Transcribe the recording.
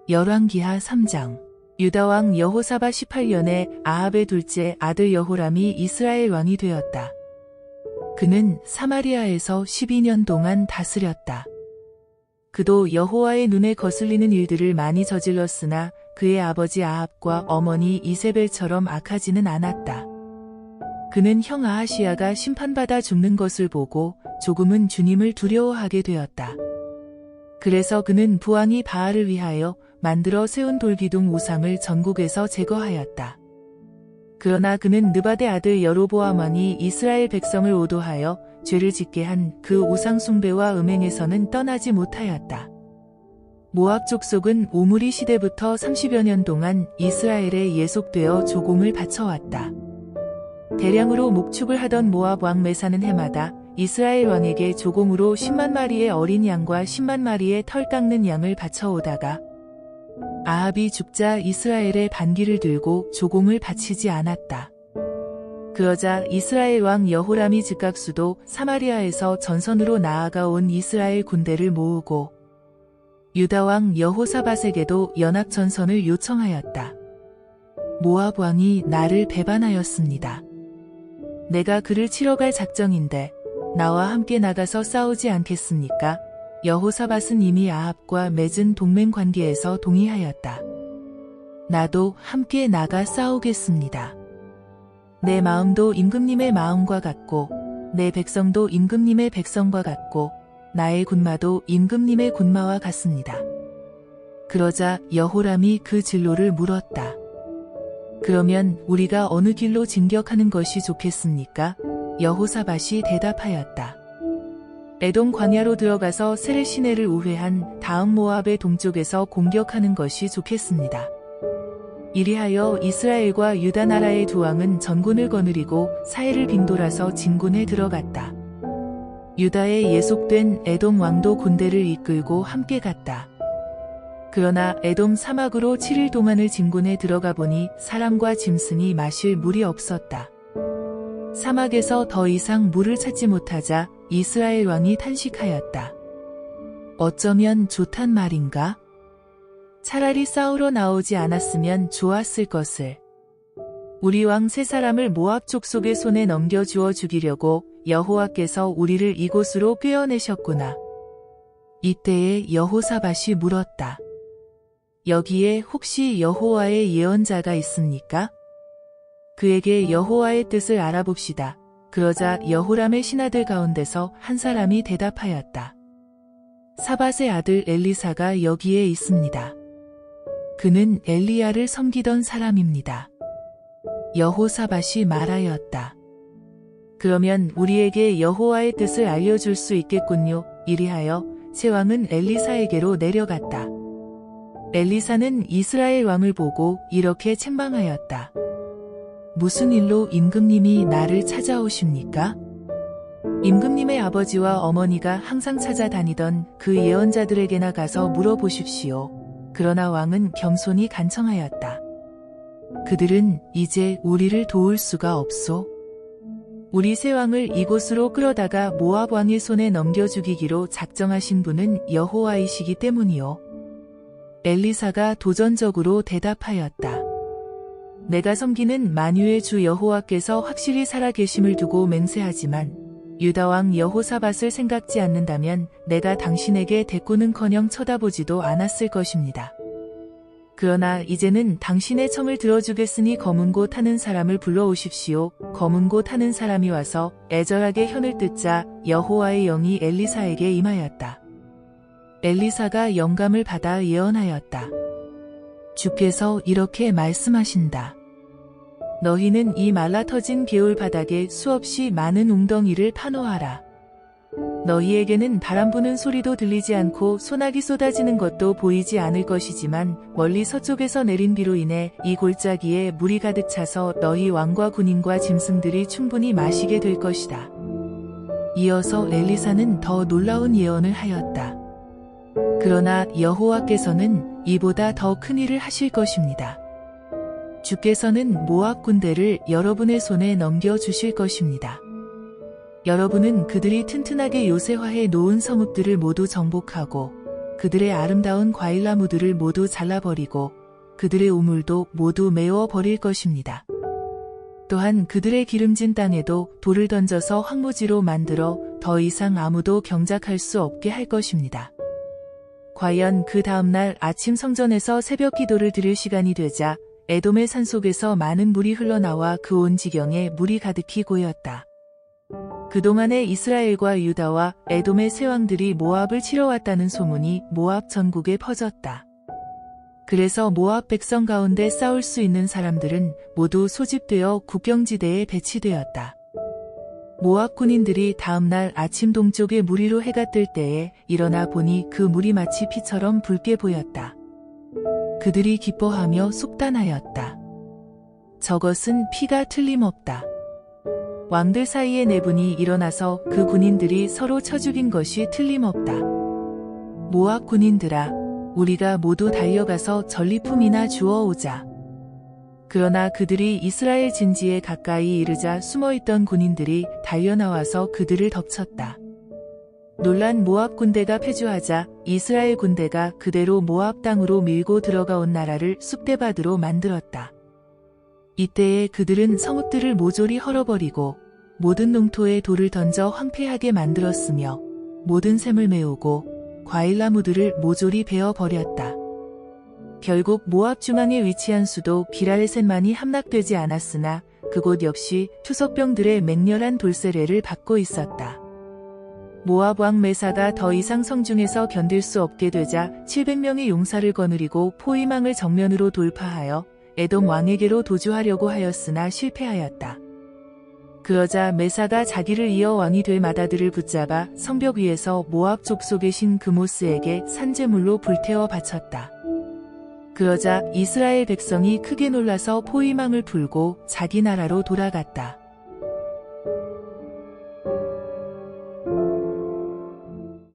열왕기하 3장. 유다왕 여호사밧 18년에 아합의 둘째 아들 여호람이 이스라엘 왕이 되었다. 그는 사마리아에서 12년 동안 다스렸다. 그도 여호와의 눈에 거슬리는 일들을 많이 저질렀으나 그의 아버지 아합과 어머니 이세벨처럼 악하지는 않았다. 그는 형 아하시야가 심판받아 죽는 것을 보고 조금은 주님을 두려워하게 되었다. 그래서 그는 부왕이 바알을 위하여 만들어 세운 돌기둥 우상을 전국에서 제거하였다. 그러나 그는 느바데 아들 여로보암 왕이 이스라엘 백성을 오도하여 죄를 짓게 한 그 우상 숭배와 음행에서는 떠나지 못하였다. 모압 족속은 오므리 시대부터 30여 년 동안 이스라엘에 예속되어 조공을 바쳐왔다. 대량으로 목축을 하던 모압 왕 메사는 해마다 이스라엘 왕에게 조공으로 10만 마리의 어린 양과 10만 마리의 털 깎는 양을 바쳐오다가 아합이 죽자 이스라엘의 반기를 들고 조공을 바치지 않았다. 그러자 이스라엘 왕 여호람이 즉각 수도 사마리아에서 전선으로 나아가온 이스라엘 군대를 모으고 유다 왕 여호사밧에게도 연합 전선을 요청하였다. 모압 왕이 나를 배반하였습니다. 내가 그를 치러 갈 작정인데 나와 함께 나가서 싸우지 않겠습니까? 여호사밧은 이미 아합과 맺은 동맹 관계에서 동의하였다. 나도 함께 나가 싸우겠습니다. 내 마음도 임금님의 마음과 같고 내 백성도 임금님의 백성과 같고 나의 군마도 임금님의 군마와 같습니다. 그러자 여호람이 그 진로를 물었다. 그러면 우리가 어느 길로 진격하는 것이 좋겠습니까? 여호사밧이 대답하였다. 에돔 광야로 들어가서 세렛 시내를 우회한 다음 모압의 동쪽에서 공격하는 것이 좋겠습니다. 이리하여 이스라엘과 유다 나라의 두 왕은 전군을 거느리고 사해를 빙돌아서 진군에 들어갔다. 유다에 예속된 에돔 왕도 군대를 이끌고 함께 갔다. 그러나 에돔 사막으로 7일 동안을 진군에 들어가 보니 사람과 짐승이 마실 물이 없었다. 사막에서 더 이상 물을 찾지 못하자 이스라엘 왕이 탄식하였다. 어쩌면 좋단 말인가? 차라리 싸우러 나오지 않았으면 좋았을 것을. 우리 왕 세 사람을 모압 족속의 손에 넘겨주어 죽이려고 여호와께서 우리를 이곳으로 꿰어내셨구나. 이때에 여호사밧이 물었다. 여기에 혹시 여호와의 예언자가 있습니까? 그에게 여호와의 뜻을 알아봅시다. 그러자 여호람의 신하들 가운데서 한 사람이 대답하였다. 사밧의 아들 엘리사가 여기에 있습니다. 그는 엘리야를 섬기던 사람입니다. 여호사밧이 말하였다. 그러면 우리에게 여호와의 뜻을 알려줄 수 있겠군요. 이리하여 세 왕은 엘리사에게로 내려갔다. 엘리사는 이스라엘 왕을 보고 이렇게 책망하였다. 무슨 일로 임금님이 나를 찾아오십니까? 임금님의 아버지와 어머니가 항상 찾아다니던 그 예언자들에게나 가서 물어보십시오. 그러나 왕은 겸손히 간청하였다. 그들은 이제 우리를 도울 수가 없소. 우리 세 왕을 이곳으로 끌어다가 모압 왕의 손에 넘겨 죽이기로 작정하신 분은 여호와이시기 때문이요. 엘리사가 도전적으로 대답하였다. 내가 섬기는 만유의 주 여호와께서 확실히 살아계심을 두고 맹세하지만 유다 왕 여호사밧을 생각지 않는다면 내가 당신에게 대꾸는커녕 쳐다보지도 않았을 것입니다. 그러나 이제는 당신의 청을 들어주겠으니 검은 고 타는 사람을 불러오십시오. 검은 고 타는 사람이 와서 애절하게 현을 뜯자 여호와의 영이 엘리사에게 임하였다. 엘리사가 영감을 받아 예언하였다. 주께서 이렇게 말씀하신다. 너희는 이 말라터진 개울 바닥에 수없이 많은 웅덩이를 파놓아라. 너희에게는 바람 부는 소리도 들리지 않고 소나기 쏟아지는 것도 보이지 않을 것이지만 멀리 서쪽에서 내린 비로 인해 이 골짜기에 물이 가득 차서 너희 왕과 군인과 짐승들이 충분히 마시게 될 것이다. 이어서 엘리사는 더 놀라운 예언을 하였다. 그러나 여호와께서는 이보다 더 큰 일을 하실 것입니다. 주께서는 모압 군대를 여러분의 손에 넘겨주실 것입니다. 여러분은 그들이 튼튼하게 요새화해 놓은 성읍들을 모두 정복하고 그들의 아름다운 과일나무들을 모두 잘라버리고 그들의 우물도 모두 메워 버릴 것입니다. 또한 그들의 기름진 땅에도 돌을 던져서 황무지로 만들어 더 이상 아무도 경작할 수 없게 할 것입니다. 과연 그 다음날 아침 성전에서 새벽 기도를 드릴 시간이 되자 에돔의 산속에서 많은 물이 흘러나와 그 온 지경에 물이 가득히 고였다. 그동안에 이스라엘과 유다와 에돔의 세 왕들이 모압을 치러 왔다는 소문이 모압 전국에 퍼졌다. 그래서 모압 백성 가운데 싸울 수 있는 사람들은 모두 소집되어 국경지대에 배치되었다. 모압 군인들이 다음날 아침 동쪽의 물 위로 해가 뜰 때에 일어나 보니 그 물이 마치 피처럼 붉게 보였다. 그들이 기뻐하며 속단하였다. 저것은 피가 틀림없다. 왕들 사이의 내분이 일어나서 그 군인들이 서로 쳐 죽인 것이 틀림없다. 모압 군인들아, 우리가 모두 달려가서 전리품이나 주워오자. 그러나 그들이 이스라엘 진지에 가까이 이르자 숨어있던 군인들이 달려나와서 그들을 덮쳤다. 놀란 모압 군대가 패주하자 이스라엘 군대가 그대로 모압 땅으로 밀고 들어가온 나라를 쑥대밭으로 만들었다. 이때에 그들은 성읍들을 모조리 헐어버리고 모든 농토에 돌을 던져 황폐하게 만들었으며 모든 샘을 메우고 과일나무들을 모조리 베어버렸다. 결국 모압 중앙에 위치한 수도 기랄에셋만이 함락되지 않았으나 그곳 역시 투석병들의 맹렬한 돌세례를 받고 있었다. 모압 왕 메사가 더 이상 성중에서 견딜 수 없게 되자 700명의 용사를 거느리고 포위망을 정면으로 돌파하여 에돔 왕에게로 도주하려고 하였으나 실패하였다. 그러자 메사가 자기를 이어 왕이 될 마다들을 붙잡아 성벽 위에서 모압 족속의 신 그모스에게 산제물로 불태워 바쳤다. 그러자 이스라엘 백성이 크게 놀라서 포위망을 풀고 자기 나라로 돌아갔다.